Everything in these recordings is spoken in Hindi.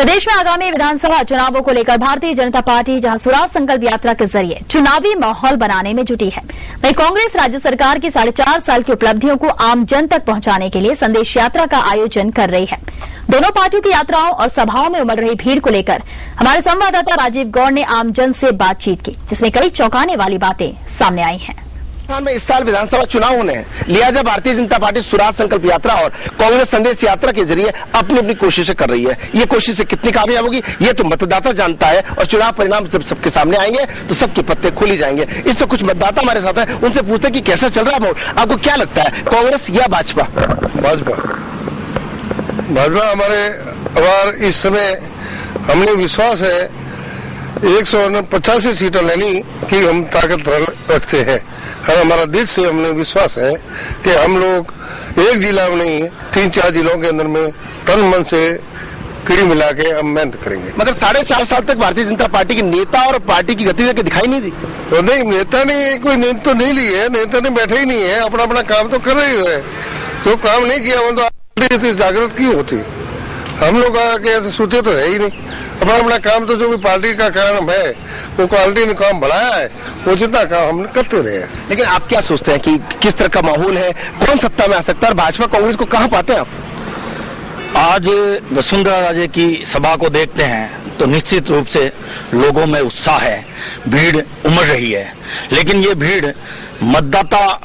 प्रदेश में आगामी विधानसभा चुनावों को लेकर भारतीय जनता पार्टी जहां स्वराज संकल्प यात्रा के जरिए चुनावी माहौल बनाने में जुटी है, वहीं कांग्रेस राज्य सरकार की 4.5 साल की उपलब्धियों को आम जन तक पहुंचाने के लिए संदेश यात्रा का आयोजन कर रही है। दोनों पार्टियों की यात्राओं और सभाओं में उमड़ रही भीड़ को लेकर हमारे संवाददाता राजीव गौड़ ने आम जन से बातचीत की, जिसमें कई चौंकाने वाली बातें सामने आई हैं। में इस साल विधानसभा चुनाव होने हैं, लिहाजा भारतीय जनता पार्टी स्वराज संकल्प यात्रा और कांग्रेस संदेश यात्रा के जरिए अपनी अपनी कोशिशें कर रही है। ये कोशिशें कितनी कामयाब होगी ये तो मतदाता जानता है, और चुनाव परिणाम जब सबके सामने आएंगे तो सबके पत्ते खुली जाएंगे। इससे कुछ मतदाता हमारे साथ है, उनसे पूछते कि कैसा चल रहा है माहौल, आपको क्या लगता है, कांग्रेस या भाजपा? भाजपा हमारे इस समय हमने विश्वास है 185 सीटें लेनी की हम ताकत रखते हैं, और हमारा दिल से हमने विश्वास है कि हम लोग एक जिला में नहीं 3-4 जिलों के अंदर में तन मन से कीड़ी मिला के हम मेहनत करेंगे। मगर 4.5 साल तक भारतीय जनता पार्टी के नेता और पार्टी की गतिविधियां दिखाई नहीं दी। तो नहीं, नेता ने कोई नींद तो नहीं ली है, नेता ने बैठे ही नहीं है, अपना अपना काम तो कर रहे है। तो काम नहीं किया वो तो जागृत क्यों होती? हम लोग आके ऐसे सोचे तो है ही नहीं, अपना अपना काम तो जो भी पार्टी का काम है वो पार्टी ने काम बढ़ाया है, वो जितना काम हमने करते रहे। लेकिन आप क्या सोचते हैं कि किस तरह का माहौल है, कौन सत्ता में आ सकता है, और भाजपा कांग्रेस को कहां पाते हैं आप? आज वसुंधरा राजे की सभा को देखते हैं तो निश्चित रूप से लोगों में उत्साह है, भीड़ उमड़ रही है, लेकिन ये भीड़ मतदाता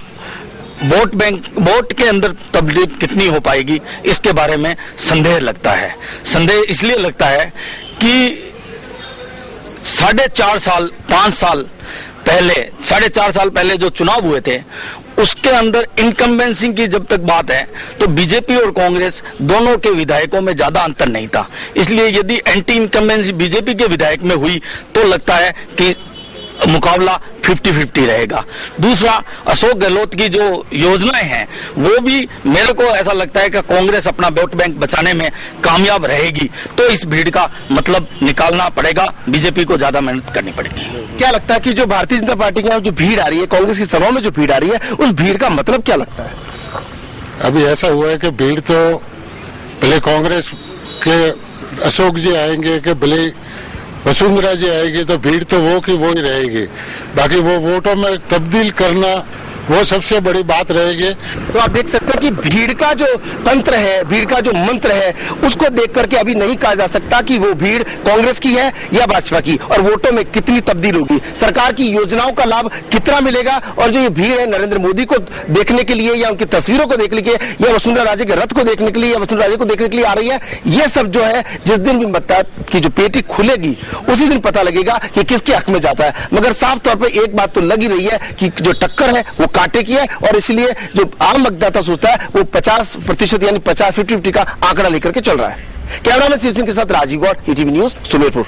वोट के अंदर तब्दीली कितनी हो पाएगी इसके बारे में संदेह लगता है। संदेह इसलिए लगता है कि 4.5 साल 5 साल पहले 4.5 साल पहले जो चुनाव हुए थे उसके अंदर इनकम्बेंसी की जब तक बात है तो बीजेपी और कांग्रेस दोनों के विधायकों में ज्यादा अंतर नहीं था। इसलिए यदि एंटी इनकम्बेंसी बीजेपी के विधायक में हुई तो लगता है कि मुकाबला 50-50 रहेगा। दूसरा, अशोक गहलोत की जो योजनाएं हैं वो भी मेरे को ऐसा लगता है कि कांग्रेस अपना वोट बैंक बचाने में कामयाब रहेगी, तो इस भीड़ का मतलब निकालना पड़ेगा, बीजेपी को ज्यादा मेहनत करनी पड़ेगी। क्या लगता है कि जो भारतीय जनता पार्टी की जो भीड़ आ रही है, कांग्रेस की सभाओं में जो भीड़ आ रही है, उस भीड़ का मतलब क्या लगता है? अभी ऐसा हुआ है कि भीड़ तो भले कांग्रेस के अशोक जी आएंगे कि भले वसुंधरा जी आएगी, तो भीड़ तो वो की वो ही रहेगी। बाकी वो वोटों में तब्दील करना वो सबसे बड़ी बात रहेगी। तो आप देख सकते हैं कि भीड़ का जो तंत्र है, भीड़ का जो मंत्र है, उसको देख करके अभी नहीं कहा जा सकता कि वो भीड़ कांग्रेस की है या भाजपा की, और वोटों में कितनी तब्दील होगी, सरकार की योजनाओं का लाभ कितना मिलेगा, और जो ये भीड़ है नरेंद्र मोदी को देखने के लिए या उनकी तस्वीरों को देखने के लिए या वसुंधरा राजे के रथ को देखने के लिए या वसुंधरा राजे को देखने के लिए आ रही है, ये सब जो है जिस दिन भी मतदाता की जो पेटी खुलेगी उसी दिन पता लगेगा कि किसके हक में जाता है। मगर साफ तौर पर एक बात तो लग ही रही है कि जो टक्कर है वो कांटे की है, और इसलिए जो आम मतदाता सोचता है वो 50% यानी 50-50 का आंकड़ा लेकर के चल रहा है। कैमरामैन शिव सिंह के साथ राजीव गौड़, ईटीवी न्यूज, सुमेरपुर।